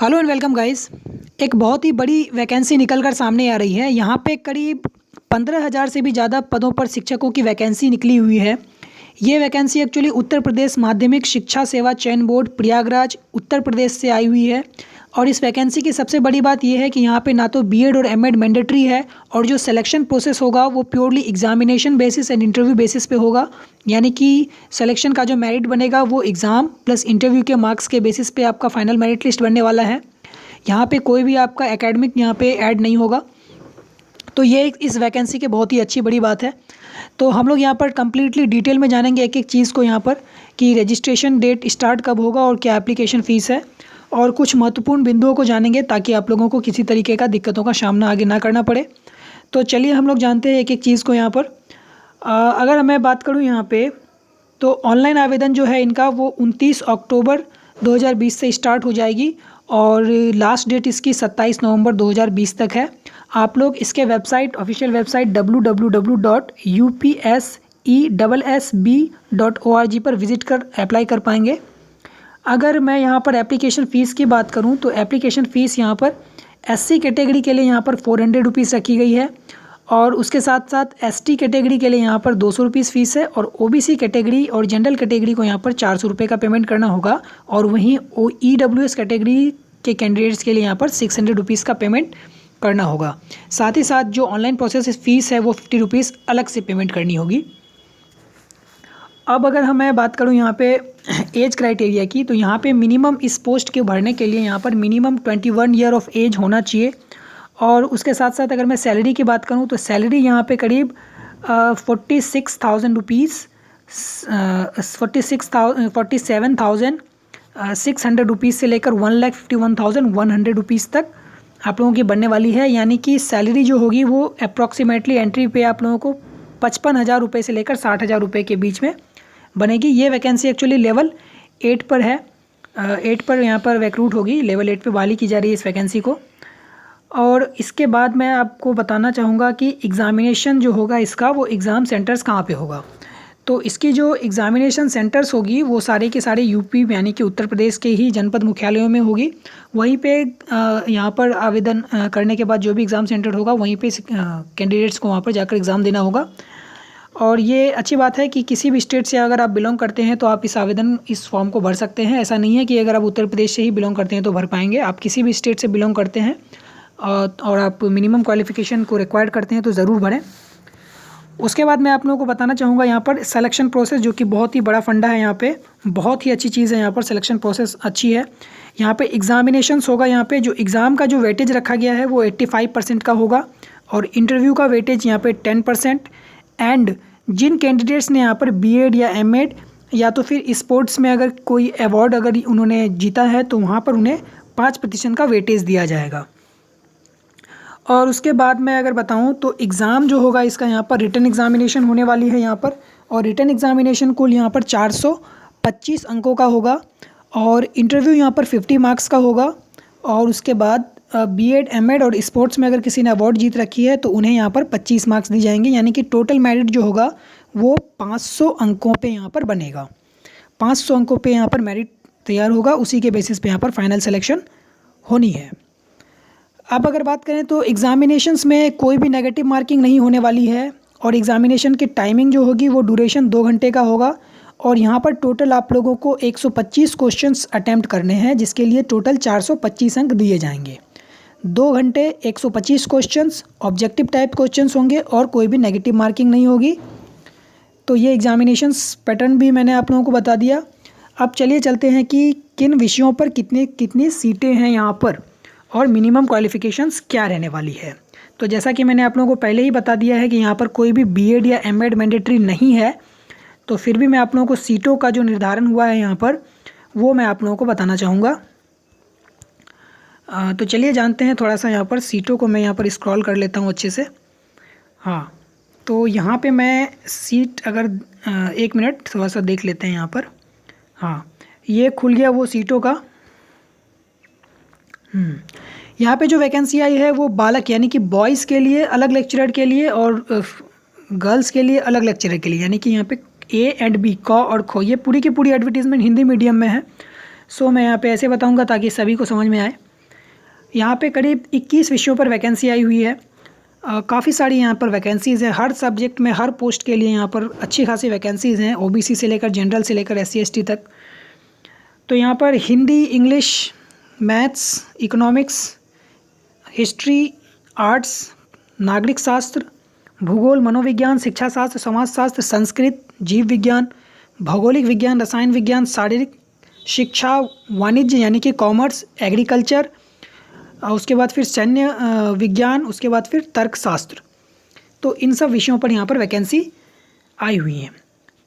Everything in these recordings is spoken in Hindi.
Hello and welcome guys. एक बहुत ही बड़ी वैकेंसी निकल कर सामने आ रही है। यहाँ पे करीब 15,000 से भी ज़्यादा पदों पर शिक्षकों की वैकेंसी निकली हुई है। ये वैकेंसी एक्चुअली उत्तर प्रदेश माध्यमिक शिक्षा सेवा चयन बोर्ड प्रयागराज उत्तर प्रदेश से आई हुई है। और इस वैकेंसी की सबसे बड़ी बात यह है कि यहाँ पे ना तो बीएड और एमएड मैंडेटरी है, और जो सिलेक्शन प्रोसेस होगा वो purely examination basis and interview basis पे होगा। यानी कि सिलेक्शन का जो मेरिट बनेगा वो एग्ज़ाम प्लस इंटरव्यू के मार्क्स के बेसिस पे आपका फाइनल मेरिट लिस्ट बनने वाला है। यहाँ पे कोई भी आपका एकेडमिक यहाँ पे ऐड नहीं होगा। तो ये इस वैकेंसी की बहुत ही अच्छी बड़ी बात है। तो हम लोग यहाँ पर कम्प्लीटली डिटेल में जानेंगे एक एक चीज़ को यहाँ पर, कि रजिस्ट्रेशन डेट स्टार्ट कब होगा और क्या एप्लीकेशन फ़ीस है, और कुछ महत्वपूर्ण बिंदुओं को जानेंगे ताकि आप लोगों को किसी तरीके का दिक्कतों का सामना आगे ना करना पड़े। तो चलिए हम लोग जानते हैं एक एक चीज़ को यहाँ पर। अगर मैं बात करूँ यहाँ पे, तो ऑनलाइन आवेदन जो है इनका वो 29 अक्टूबर 2020 से स्टार्ट हो जाएगी और लास्ट डेट इसकी 27 नवंबर 2020 तक है। आप लोग इसके वेबसाइट ऑफिशियल वेबसाइट www.upsessb.org पर विज़िट कर अप्लाई कर पाएंगे। अगर मैं यहाँ पर एप्लीकेशन फ़ीस की बात करूँ तो एप्लीकेशन फ़ीस यहाँ पर एससी कैटेगरी के लिए यहाँ पर 400 रुपीज़ रखी गई है, और उसके साथ साथ एसटी कैटेगरी के लिए यहाँ पर 200 रुपीज़ फ़ीस है, और ओबीसी कैटेगरी और जनरल कैटेगरी को यहाँ पर 400 रुपये का पेमेंट करना होगा। और वहीं ईडब्ल्यूएस कैटेगरी के कैंडिडेट्स के लिए यहाँ पर 600 रुपीज़ का पेमेंट करना होगा। साथ ही साथ जो ऑनलाइन प्रोसेस फ़ीस है वो 50 रुपीज़ अलग से पेमेंट करनी होगी। अब अगर मैं बात करूं यहाँ पे एज क्राइटेरिया की, तो यहाँ पे मिनिमम इस पोस्ट के भरने के लिए यहाँ पर मिनिमम 21 ईयर ऑफ एज होना चाहिए। और उसके साथ साथ अगर मैं सैलरी की बात करूं तो सैलरी यहाँ पे करीब 47,600 रुपीज़ से लेकर 1,51,100 रुपीज़ तक आप लोगों की बनने वाली है। यानी कि सैलरी जो होगी वो अप्रॉक्सीमेटली एंट्री पे आप लोगों को 55,000 रुपये से लेकर 60,000 रुपये के बीच में बनेगी। ये वैकेंसी एक्चुअली लेवल 8 पर है। 8 पर यहाँ पर रिक्रूट होगी, लेवल 8 पे बहाली की जा रही है इस वैकेंसी को। और इसके बाद मैं आपको बताना चाहूँगा कि एग्ज़ामिनेशन जो होगा इसका, वो एग्ज़ाम सेंटर्स कहाँ पे होगा। तो इसकी जो एग्ज़ामिनेशन सेंटर्स होगी वो सारे के सारे यूपी यानी कि उत्तर प्रदेश के ही जनपद मुख्यालयों में होगी। वहीं पे यहाँ पर आवेदन करने के बाद जो भी एग्ज़ाम सेंटर होगा वहीं पे कैंडिडेट्स को वहाँ पर जाकर एग्ज़ाम देना होगा। और ये अच्छी बात है कि किसी भी स्टेट से अगर आप बिलोंग करते हैं तो आप इस फॉर्म को भर सकते हैं। ऐसा नहीं है कि अगर आप उत्तर प्रदेश से ही बिलोंग करते हैं तो भर पाएंगे। आप किसी भी स्टेट से बिलोंग करते हैं और आप मिनिमम क्वालिफ़िकेशन को रिक्वायर्ड करते हैं तो ज़रूर भरें। उसके बाद मैं आप लोगों को बताना चाहूँगा यहाँ पर सिलेक्शन प्रोसेस, जो कि बहुत ही बड़ा फंडा है। यहाँ पे बहुत ही अच्छी चीज़ है। यहाँ पर सिलेक्शन प्रोसेस अच्छी है। यहाँ पे एग्ज़ामिनेशंस होगा। यहाँ पे जो एग्ज़ाम का जो वेटेज रखा गया है वो 85% का होगा, और इंटरव्यू का वेटेज यहाँ पे 10%। एंड जिन कैंडिडेट्स ने यहाँ पर बीएड या एमएड या तो फिर स्पोर्ट्स में अगर कोई अवार्ड अगर उन्होंने जीता है तो वहाँ पर उन्हें 5% का वेटेज दिया जाएगा। और उसके बाद मैं अगर बताऊं तो एग्ज़ाम जो होगा इसका यहाँ पर रिटन एग्ज़ामिनेशन होने वाली है यहाँ पर, और रिटन एग्ज़ामिनेशन कुल यहाँ पर 425 अंकों का होगा, और इंटरव्यू यहाँ पर 50 मार्क्स का होगा। और उसके बाद बीएड एमएड और स्पोर्ट्स में अगर किसी ने अवार्ड जीत रखी है तो उन्हें यहाँ पर 25 मार्क्स दी जाएंगे। यानी कि टोटल मेरिट जो होगा वो 500 अंकों पे यहाँ पर बनेगा। 500 अंकों पे यहाँ पर मेरिट तैयार होगा, उसी के बेसिस पे यहाँ पर फाइनल सिलेक्शन होनी है। अब अगर बात करें तो एग्ज़ामिनेशंस में कोई भी नेगेटिव मार्किंग नहीं होने वाली है, और एग्ज़ामिनेशन की टाइमिंग जो होगी वो ड्यूरेशन 2 घंटे का होगा। और यहाँ पर टोटल आप लोगों को 125 क्वेश्चंस अटैम्प्ट करने हैं, जिसके लिए टोटल 425 अंक दिए जाएंगे। 2 घंटे 125 क्वेश्चंस, ऑब्जेक्टिव टाइप क्वेश्चंस होंगे और कोई भी नेगेटिव मार्किंग नहीं होगी। तो ये एग्ज़ामिनेशंस पैटर्न भी मैंने आप लोगों को बता दिया। अब चलिए चलते हैं कि किन विषयों पर कितनी सीटें हैं यहाँ पर, और मिनिमम क्वालिफ़िकेशंस क्या रहने वाली है। तो जैसा कि मैंने आप लोगों को पहले ही बता दिया है कि यहाँ पर कोई भी बीएड या एमएड मैंडेटरी नहीं है, तो फिर भी मैं आप लोगों को सीटों का जो निर्धारण हुआ है यहाँ पर वो मैं आप लोगों को बताना चाहूँगा। तो चलिए जानते हैं थोड़ा सा यहाँ पर सीटों को। मैं यहाँ पर स्क्रॉल कर लेता हूँ अच्छे से। हाँ, तो यहाँ पे मैं सीट अगर 1 मिनट थोड़ा सा देख लेते हैं यहाँ पर। हाँ, ये खुल गया वो सीटों का। यहाँ पे जो वैकेंसी आई है वो बालक यानी कि बॉयज़ के लिए अलग लेक्चरर के लिए और गर्ल्स के लिए अलग लेक्चरर के लिए, यानी कि यहाँ पे ए एंड बी क और खो, ये पूरी की पूरी एडवर्टीज़मेंट हिंदी मीडियम में है। सो मैं यहाँ पे ऐसे बताऊँगा ताकि सभी को समझ में आए। यहाँ पे करीब 21 विषयों पर वैकेंसी आई हुई है। काफ़ी सारी यहाँ पर वैकेंसीज़ हैं, हर सब्जेक्ट में हर पोस्ट के लिए यहाँ पर अच्छी खासी वैकेंसीज़ हैं, ओबीसी से लेकर जनरल से लेकर SC ST तक। तो यहाँ पर Hindi, English, maths, economics, history, arts, नागरिक शास्त्र, भूगोल, मनोविज्ञान, शिक्षा शास्त्र, समाजशास्त्र, संस्कृत, जीव विज्ञान, भौगोलिक विज्ञान, रसायन विज्ञान, शारीरिक शिक्षा, वाणिज्य यानी कि कॉमर्स, एग्रीकल्चर, उसके बाद फिर सैन्य विज्ञान, उसके बाद फिर तर्कशास्त्र। तो इन सब विषयों पर यहाँ पर वैकेंसी आई हुई है।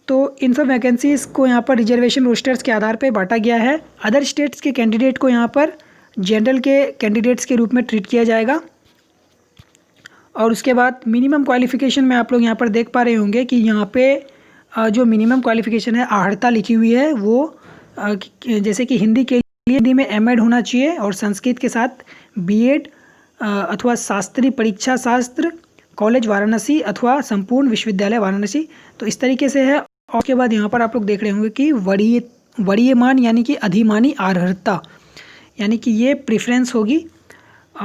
तो इन सब वैकेंसीज़ को यहाँ पर रिजर्वेशन रोस्टर्स के आधार पर बांटा गया है। अदर स्टेट्स के कैंडिडेट को यहाँ पर जनरल के कैंडिडेट्स के रूप में ट्रीट किया जाएगा। और उसके बाद मिनिमम क्वालिफ़िकेशन में आप लोग यहाँ पर देख पा रहे होंगे कि यहाँ पे जो मिनिमम क्वालिफ़िकेशन है आहर्ता लिखी हुई है, वो जैसे कि हिंदी के लिए हिंदी में M.Ed होना चाहिए और संस्कृत के साथ B.Ed अथवा शास्त्री परीक्षा शास्त्र, कॉलेज वाराणसी अथवा संपूर्ण विश्वविद्यालय वाराणसी। तो इस तरीके से है। और उसके बाद यहाँ पर आप लोग देख रहे होंगे कि वरीयमान यानी कि अधिमानी अर्हता यानी कि ये प्रेफरेंस होगी।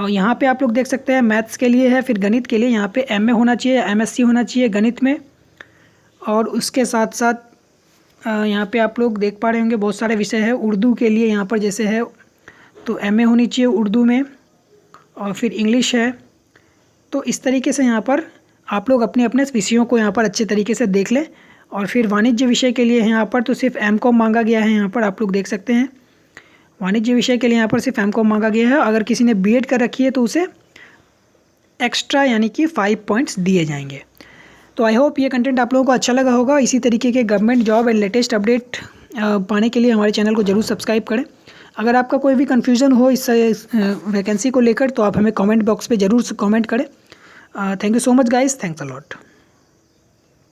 यहाँ पे आप लोग देख सकते हैं मैथ्स के लिए है, फिर गणित के लिए यहाँ पे MA होना चाहिए, MSc होना चाहिए गणित में। और उसके साथ साथ यहाँ पे आप लोग देख पा रहे होंगे बहुत सारे विषय है। उर्दू के लिए यहाँ पर जैसे है तो MA होनी चाहिए उर्दू में, और फिर इंग्लिश है। तो इस तरीके से यहाँ पर आप लोग अपने अपने विषयों को यहाँ पर अच्छे तरीके से देख लें। और फिर वाणिज्य विषय के लिए यहाँ पर तो सिर्फ M.Com मांगा गया है। यहाँ पर आप लोग देख सकते हैं वाणिज्य विषय के लिए यहाँ पर सिर्फ M.Com मांगा गया है। अगर किसी ने B.Ed कर रखी है तो उसे एक्स्ट्रा यानी कि 5 पॉइंट्स दिए जाएंगे। तो आई होप ये कंटेंट आप लोगों को अच्छा लगा होगा। इसी तरीके के government job and latest update पाने के लिए हमारे चैनल को जरूर सब्सक्राइब करें। अगर आपका कोई भी कन्फ्यूज़न हो इस वैकेंसी को लेकर तो आप हमें कमेंट बॉक्स पे ज़रूर कमेंट करें। Thank you so much guys, thanks a lot.